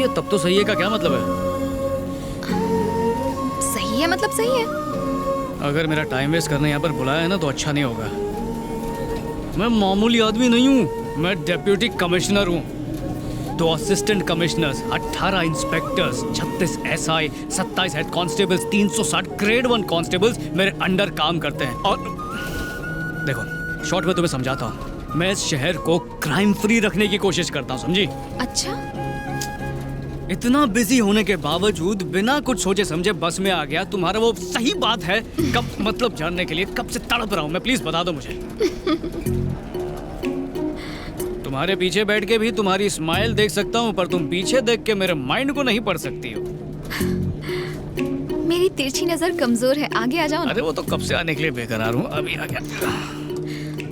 ये तब तो सही है का क्या मतलब है? सही है मतलब सही है। अगर मेरा टाइम वेस्ट करने यहाँ पर बुलाया है ना तो अच्छा नहीं होगा। मैं मामूली आदमी नहीं हूँ, मैं डिप्टी कमिश्नर हूँ। 2 assistant commissioners, 18 inspectors, 36 SI, 27 head constables, 360 grade 1 constables मेरे अंडर काम करते हैं। और देखो, शॉर्ट में तुम्हें समझाता हूँ, मैं इस शहर को क्राइम फ्री रखने की कोशिश करता हूँ, समझी? अच्छा, इतना बिजी होने के बावजूद बिना कुछ सोचे समझे बस में आ गया। तुम्हारा वो सही बात है कब मतलब जानने के लिए कब से तड़प रहा हूँ मैं, प्लीज बता दो मुझे। तुम्हारे पीछे बैठ के भी तुम्हारी स्माइल देख सकता हूँ, पर तुम पीछे देख के मेरे माइंड को नहीं पढ़ सकती हो। मेरी तिरछी नजर कमजोर है, आगे आ जाओ ना। अरे वो तो कब से आने के लिए बेकरार हूँ, अभी आ गया।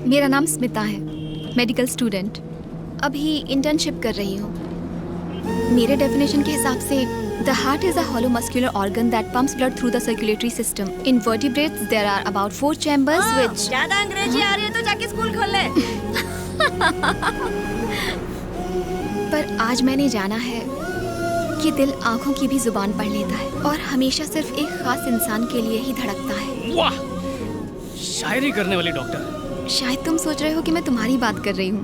मेरा नाम स्मिता है, मेडिकल स्टूडेंट, अभी इंटर्नशिप कर रही हूँ। मेरे डेफिनेशन के हिसाब से the heart is a hollow muscular organ that pumps blood through the circulatory system. In vertebrates there are about 4 chambers which ज्यादा अंग्रेजी आ रही है तो जाके स्कूल खोल ले। पर आज मैंने जाना है कि दिल आंखों की भी जुबान पढ़ लेता है और हमेशा सिर्फ एक खास इंसान के लिए ही धड़कता है। वाह, शायरी करने वाली डॉक्टर। शायद तुम सोच रहे हो कि मैं तुम्हारी बात कर रही हूँ।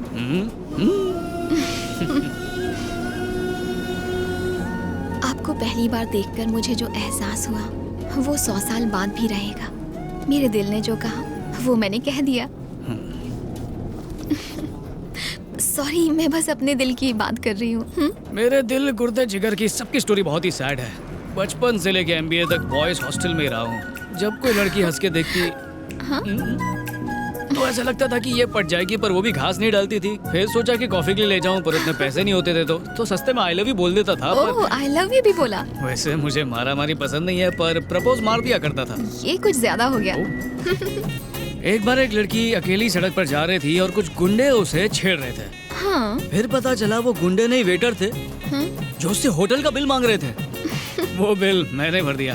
आपको पहली बार देखकर मुझे जो एहसास हुआ वो 100 साल बाद भी रहेगा। मेरे दिल ने जो कहा वो मैंने कह दिया। सॉरी, मैं बस अपने दिल की बात कर रही हूँ। मेरे दिल गुर्दे जिगर की सबकी स्टोरी बहुत ही सैड है। बचपन से लेके MBA तक बॉयज हॉस्टल में रहा हूँ। जब कोई लड़की हंस के देखती तो ऐसा लगता था कि ये पट जाएगी, पर वो भी घास नहीं डालती थी। फिर सोचा कि कॉफी के लिए ले जाऊं, पर इतने पैसे नहीं होते थे तो सस्ते में आई लव यू बोल देता था। ओह, आई लव यू भी बोला? वैसे मुझे मारा मारी पसंद नहीं है, पर प्रपोज मार दिया करता था। ये कुछ ज्यादा हो गया। एक बार एक लड़की अकेली सड़क पर जा रही थी और कुछ गुंडे उसे छेड़ रहे थे। हाँ। फिर पता चला वो गुंडे नहीं वेटर थे, जो उससे होटल का बिल मांग रहे थे। वो बिल मैंने भर दिया।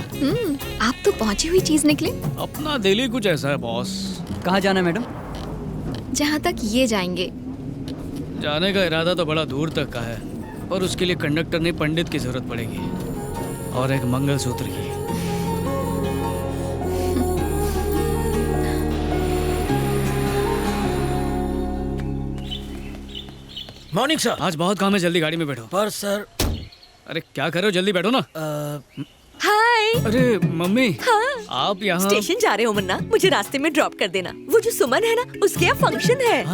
आप तो पहुंची हुई चीज निकले। अपना दिल ही कुछ ऐसा है बॉस। कहाँ जाना है मैडम? जहाँ तक ये जाएंगे। जाने का इरादा तो बड़ा दूर तक का है, पर उसके लिए कंडक्टर नहीं पंडित की जरूरत पड़ेगी, और एक मंगलसूत्र की। Morning sir. आज बहुत काम है, जल्दी गाड़ी में बैठो। पर सर। अरे क्या कर रहे हो, जल्दी बैठो ना। हाय। अरे मम्मी। हाँ। आप यहाँ? स्टेशन जा रहे हो मुन्ना, मुझे रास्ते में ड्रॉप कर देना। वो जो सुमन है ना, उसके यहाँ फंक्शन है।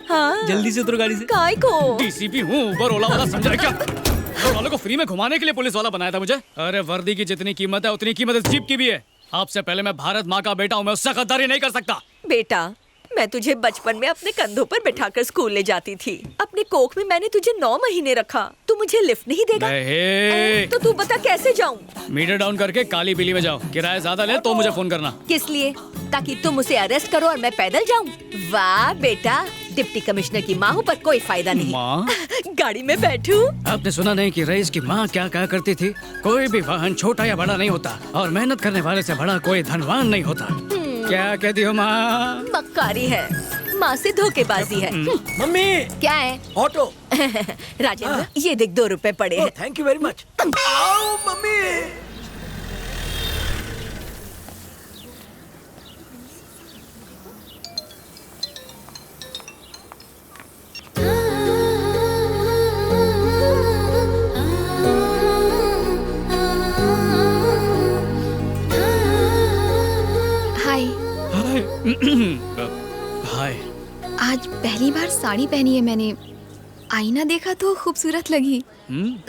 हाँ। जल्दी से उतरो गाड़ी से। काय को? DCP हूँ, ऊबर ओला वाला समझा है क्या? ऊबर वालों को फ्री में घुमाने के लिए पुलिस वाला बनाया था मुझे। अरे वर्दी की जितनी कीमत है उतनी कीमत इस जीप की भी है। आपसे पहले मैं भारत माँ का बेटा हूँ, मैं उससे गद्दारी नहीं कर सकता। बेटा, मैं तुझे बचपन में अपने कंधों पर बिठाकर स्कूल ले जाती थी। अपने कोख में मैंने तुझे 9 महीने रखा। तू मुझे लिफ्ट नहीं देगा? तो तू बता कैसे जाऊं? मीटर डाउन करके काली बिल्ली में जाओ। किराया ज्यादा ले तो मुझे फोन करना। किस लिए? ताकि तुम उसे अरेस्ट करो और मैं पैदल जाऊं? वाह बेटा, डिप्टी कमिश्नर की माँ हूँ पर कोई फायदा नहीं। माँ? गाड़ी में बैठू। आपने सुना नहीं कि रईस की माँ क्या कहा करती थी? कोई भी वाहन छोटा या बड़ा नहीं होता, और मेहनत करने वाले से बड़ा कोई धनवान नहीं होता। क्या कहती हो माँ? मक्कारी है, माँ से धोखेबाजी है। मम्मी। क्या है? ऑटो। राजेंद्र, ये देख 2 रुपए पड़े हैं। Thank you very much. आओ मम्मी। हाय। आज पहली बार साड़ी पहनी है मैंने। आईना देखा तो खूबसूरत लगी।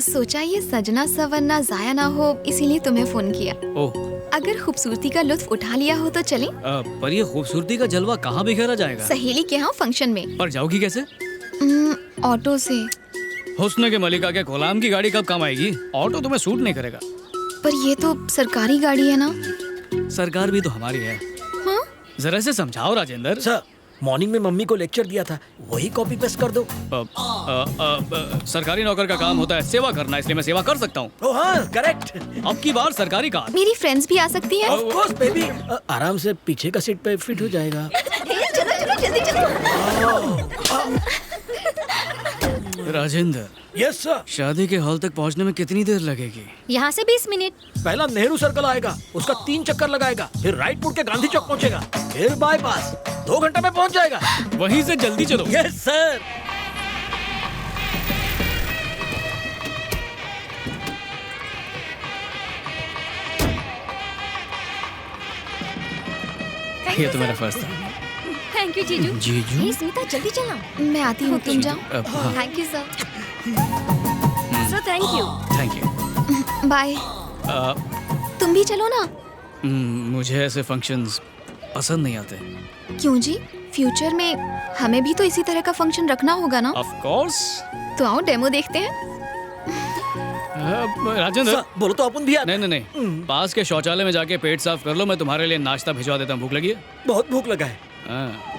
सोचा ये सजना सवरना जाया ना हो, इसीलिए तुम्हें फोन किया। ओह। अगर खूबसूरती का लुत्फ उठा लिया हो तो चलें? पर ये खूबसूरती का जलवा कहाँ बिखेरा जाएगा? सहेली के यहाँ फंक्शन में। पर जाओगी कैसे? ऑटो से। हुस्न के मलिका के गुलाम की गाड़ी कब काम आएगी? ऑटो तुम्हें सूट नहीं करेगा। पर ये तो सरकारी गाड़ी है ना। सरकार भी तो हमारी है। हाँ? जरा से समझाओ राजेंद्र। सर, मॉर्निंग में मम्मी को लेक्चर दिया था, वही कॉपी पेस्ट कर दो। सरकारी नौकर का काम होता है सेवा करना, इसलिए मैं सेवा कर सकता हूँ। ओह हाँ, करेक्ट। अब की बार सरकारी कार। मेरी फ्रेंड्स भी आ सकती हैं। Of course baby. आराम से पीछे का सीट पे फिट हो जाएगा। चलो चलो जल्दी चलो। Rajendra, yes sir. शादी के हॉल तक पहुंचने में कितनी देर लगेगी? यहाँ से 20 मिनट। पहला नेहरू सर्कल आएगा, उसका 3 चक्कर लगाएगा, फिर राइट मुड़ के गांधी चौक पहुंचेगा, फिर बाईपास, 2 घंटे में पहुंच जाएगा। वहीं से जल्दी चलो। Yes sir. ये तो मेरा फर्स्ट था। थैंक यू जीजू। जीजू? हे स्मिता, जल्दी चला। मैं आती हूँ, तुम जाओ। हाँ। Thank you sir. Sir thank you. Thank you. Bye. तुम भी चलो ना। मुझे ऐसे फंक्शंस पसंद नहीं आते। क्यों जी? फ्यूचर में हमें भी तो इसी तरह का फंक्शन रखना होगा ना। Of course. तो आओ डेमो देखते हैं। राजेंद्र, सर, बोलो तो अपन भी आते। नहीं, पास के शौचालय में जाके पेट साफ कर लो, मैं तुम्हारे लिए नाश्ता भिजवा देता हूँ। भूख लगी है? बहुत भूख लगा है। हाँ।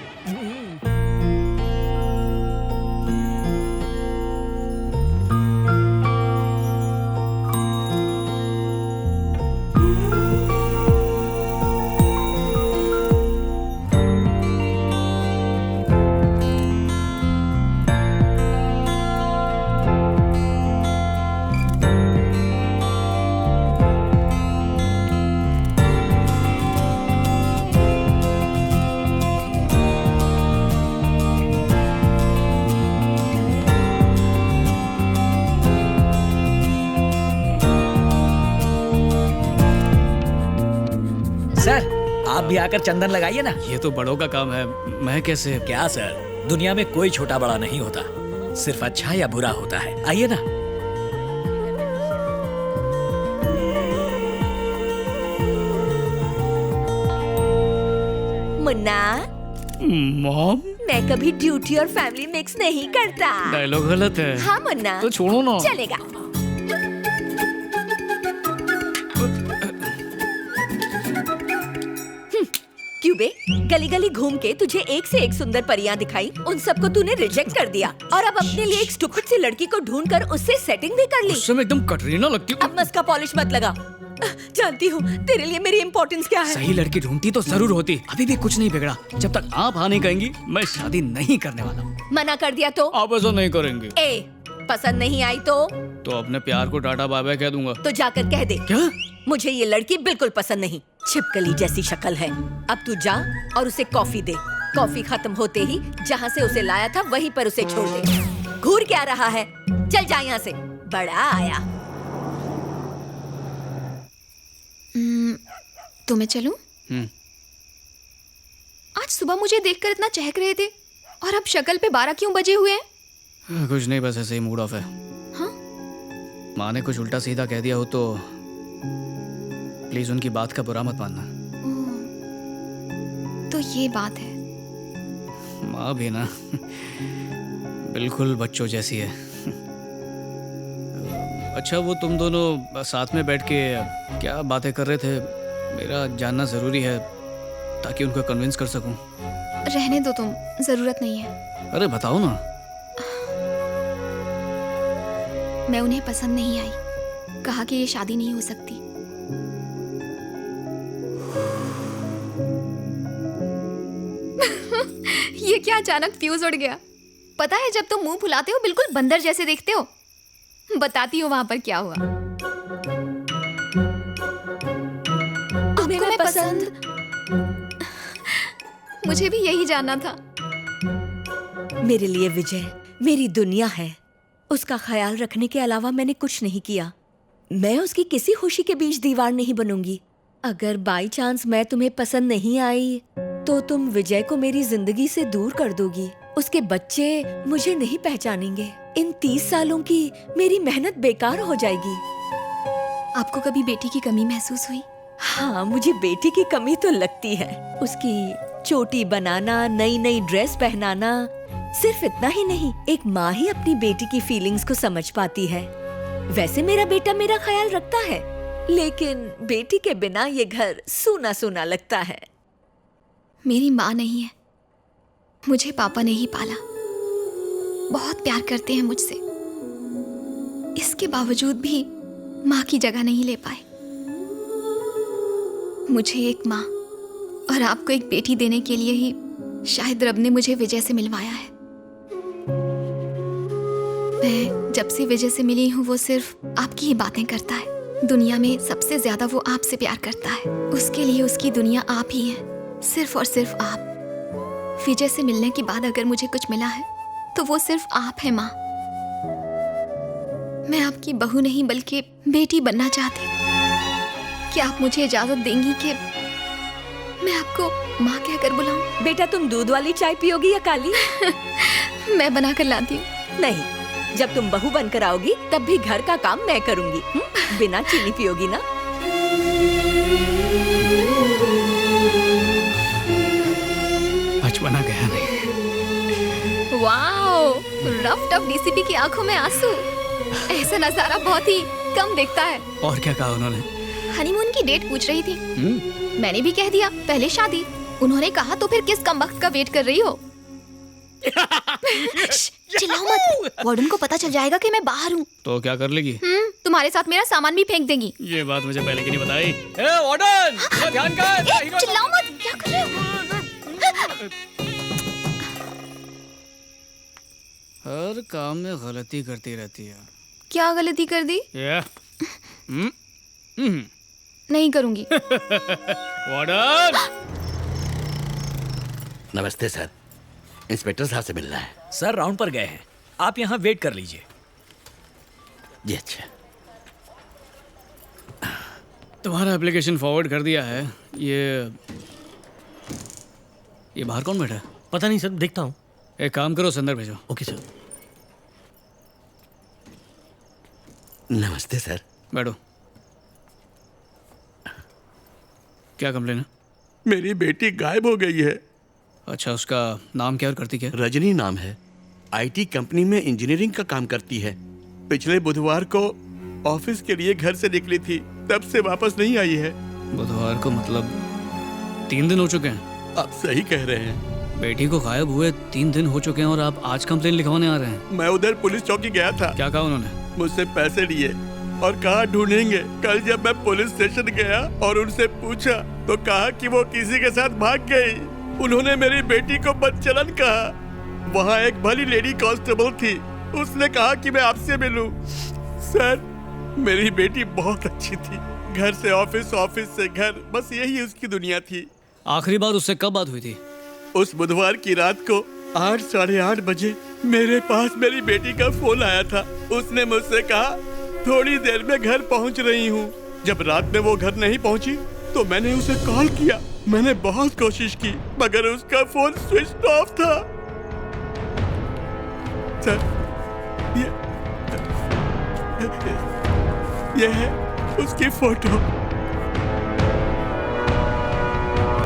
सर, आप भी आकर चंदन लगाइए ना। ये तो बड़ों का काम है, मैं कैसे? क्या सर, दुनिया में कोई छोटा बड़ा नहीं होता, सिर्फ अच्छा या बुरा होता है। आइए ना। मुन्ना, मॉम, मैं कभी ड्यूटी और फैमिली मिक्स नहीं करता। डायलॉग गलत है। हाँ मुन्ना, तो छोड़ो ना। चलेगा। क्यों बे, गली गली घूम के तुझे एक से एक सुंदर परियां दिखाई, उन सबको तूने रिजेक्ट कर दिया और अब अपने लिए एक स्टूपिड सी लड़की को ढूंढ कर उससे सेटिंग भी कर ली। उससे मैं एकदम कटरीना लगती हूँ। अब मस्का पॉलिश मत लगा। जानती हूँ तेरे लिए मेरी इम्पोर्टेंस क्या है। सही लड़की ढूंढती तो जरूर होती। अभी भी कुछ नहीं बिगड़ा। जब तक आप हाँ नहीं कहेंगी, मैं शादी नहीं करने वाला। मना कर दिया तो? आप ऐसा नहीं करेंगे। ए, पसंद नहीं आई तो अपने प्यार को टाटा बाय बाय कह दूंगा। तो जाकर कह दे। क्या? मुझे ये लड़की बिल्कुल पसंद नहीं, छिपकली जैसी शक्ल है। अब तू जा और उसे कॉफी दे। कॉफी खत्म होते ही जहाँ से उसे लाया था वहीं पर उसे छोड़ दे। घूर क्या रहा है? चल जा यहाँ से, बड़ा आया। तो मैं चलूं? आज सुबह मुझे देखकर इतना चहक रहे थे और अब शक्ल पे 12 क्यों बजे हुए हैं? कुछ नहीं, बस ऐसे ही मूड ऑफ है। हाँ? माँ ने कुछ उल्टा सीधा कह दिया हो तो प्लीज उनकी बात का बुरा मत मानना। तो ये बात है। माँ भी ना बिल्कुल बच्चों जैसी है। अच्छा, वो तुम दोनों साथ में बैठ के क्या बातें कर रहे थे? मेरा जानना जरूरी है ताकि उनको कन्विंस कर सकूं। रहने दो तुम, जरूरत नहीं है। अरे बताओ ना। मैं उन्हें पसंद नहीं आई, कहा कि ये शादी नहीं हो सकती। ये क्या अचानक फ्यूज उड़ गया? पता है जब तुम मुंह फुलाते हो बिल्कुल बंदर जैसे देखते हो। बताती हूँ वहां पर क्या हुआ। आपको मैं पसंद? मुझे भी यही जानना था। मेरे लिए विजय मेरी दुनिया है। उसका ख्याल रखने के अलावा मैंने कुछ नहीं किया। मैं उसकी किसी खुशी के बीच दीवार नहीं बनूंगी। अगर बाई चांस मैं तुम्हें पसंद नहीं आई तो तुम विजय को मेरी जिंदगी से दूर कर दोगी। उसके बच्चे मुझे नहीं पहचानेंगे। इन 30 सालों की मेरी मेहनत बेकार हो जाएगी। आपको कभी बेटी की कमी महसूस हुई? हाँ, मुझे बेटी की कमी तो लगती है। उसकी चोटी बनाना, नई नई ड्रेस पहनाना। सिर्फ इतना ही नहीं, एक माँ ही अपनी बेटी की फीलिंग्स को समझ पाती है। वैसे मेरा बेटा मेरा ख्याल रखता है, लेकिन बेटी के बिना ये घर सूना सूना लगता है। मेरी माँ नहीं है, मुझे पापा ने ही पाला। बहुत प्यार करते हैं मुझसे, इसके बावजूद भी माँ की जगह नहीं ले पाए। मुझे एक माँ और आपको एक बेटी देने के लिए ही शायद रब ने मुझे विजय से मिलवाया है। मैं जब से विजय से मिली हूँ वो सिर्फ आपकी ही बातें करता है। दुनिया में सबसे ज्यादा वो आपसे प्यार करता है। उसके लिए उसकी दुनिया आप ही है, सिर्फ और सिर्फ आप। विजय से मिलने के बाद अगर मुझे कुछ मिला है तो वो सिर्फ आप है माँ। मैं आपकी बहू नहीं बल्कि बेटी बनना चाहती। क्या आप मुझे इजाजत देंगी कि मैं आपको माँ कहकर बुलाऊं? बेटा तुम दूध वाली चाय पियोगी या काली? मैं बना कर लाती हूँ। नहीं, जब तुम बहू बनकर आओगी तब भी घर का काम मैं करूंगी। बिना चीनी पियोगी ना? बचपना गया नहीं। वाओ, रफ टफ डीसीपी की आंखों में आंसू। ऐसा नजारा बहुत ही कम दिखता है। और क्या कहा उन्होंने? हनीमून की डेट पूछ रही थी। मैंने भी कह दिया पहले शादी। उन्होंने कहा तो फिर किस कमबख्त का वेट कर रही हो? चिल्लाओ मत, वार्डन को पता चल जाएगा कि मैं बाहर हूँ। तो क्या कर लेगी? तुम्हारे साथ मेरा सामान भी फेंक देंगी। ये बात मुझे पहले क्यों नहीं बताई? ए वार्डन, थोड़ा ध्यान कर। चिल्लाओ मत, क्या कर रहे हो? हर काम में गलती करती रहती है। क्या गलती कर दी? नहीं करूंगी। वार्डन! नमस्ते सर, इंस्पेक्टर साहब से मिलना है। सर राउंड पर गए हैं, आप यहाँ वेट कर लीजिए। जी अच्छा। तुम्हारा एप्लीकेशन फॉरवर्ड कर दिया है। ये बाहर कौन बैठा है? पता नहीं सर, देखता हूँ। एक काम करो, संदर भेजो। Okay sir. नमस्ते सर। बैठो। क्या कंप्लेन है? मेरी बेटी गायब हो गई है। अच्छा, उसका नाम क्या और करती क्या? रजनी नाम है। आईटी कंपनी में इंजीनियरिंग का काम करती है। पिछले बुधवार को ऑफिस के लिए घर से निकली थी, तब से वापस नहीं आई है। बुधवार को मतलब 3 दिन हो चुके हैं। आप सही कह रहे हैं। बेटी को गायब हुए 3 दिन हो चुके हैं और आप आज कंप्लेन लिखवाने आ रहे हैं। मैं उधर पुलिस चौकी गया था। क्या कहा उन्होंने? मुझसे पैसे लिए और कहा ढूंढेंगे। कल जब मैं पुलिस स्टेशन गया और उनसे पूछा तो कहा कि वो किसी के साथ भाग गई। उन्होंने मेरी बेटी को बदचलन कहा। वहाँ एक भली लेडी कांस्टेबल थी, उसने कहा कि मैं आपसे मिलूं। सर, मेरी बेटी बहुत अच्छी थी। घर से ऑफिस, ऑफिस से घर, बस यही उसकी दुनिया थी। आखिरी बार उससे कब बात हुई थी? उस बुधवार की रात को 8, साढ़े 8 बजे मेरे पास मेरी बेटी का फोन आया था। उसने मुझसे कहा थोड़ी देर में घर पहुंच रही हूँ। जब रात में वो घर नहीं पहुंची तो मैंने उसे कॉल किया। मैंने बहुत कोशिश की मगर उसका फोन स्विच ऑफ था। सर, ये है उसकी फोटो।